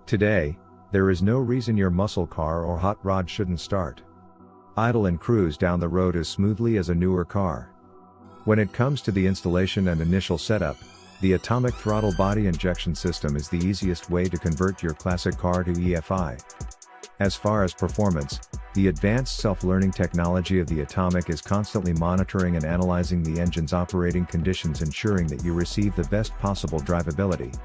Today, there is no reason your muscle car or hot rod shouldn't start. Idle and cruise down the road as smoothly as a newer car. When it comes to the installation and initial setup, the Atomic Throttle Body Injection system is the easiest way to convert your classic car to EFI. As far as performance, the advanced self-learning technology of the Atomic is constantly monitoring and analyzing the engine's operating conditions, ensuring that you receive the best possible drivability.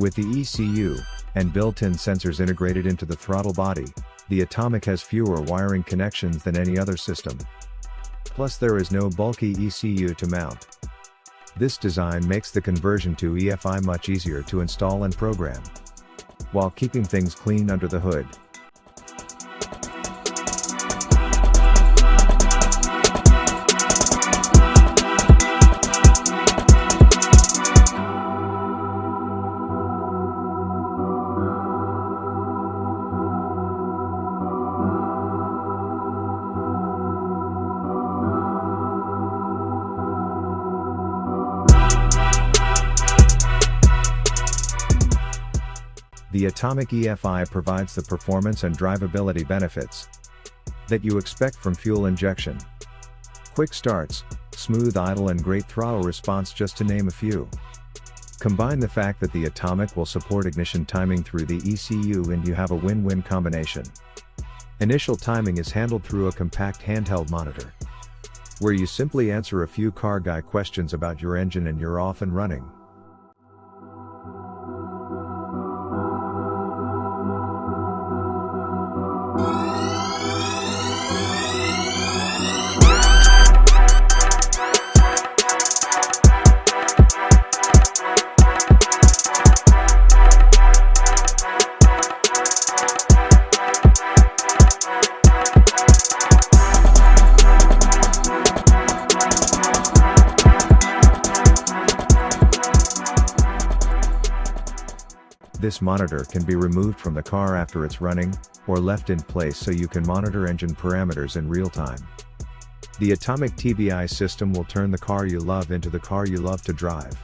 With the ECU and built-in sensors integrated into the throttle body, the Atomic has fewer wiring connections than any other system. Plus, there is no bulky ECU to mount. This design makes the conversion to EFI much easier to install and program, while keeping things clean under the hood. The Atomic EFI provides the performance and drivability benefits that you expect from fuel injection. Quick starts, smooth idle and great throttle response, just to name a few. Combine the fact that the Atomic will support ignition timing through the ECU and you have a win-win combination. Initial timing is handled through a compact handheld monitor, where you simply answer a few car guy questions about your engine and you're off and running. This monitor can be removed from the car after it's running, or left in place so you can monitor engine parameters in real time. The Atomic TBI system will turn the car you love into the car you love to drive.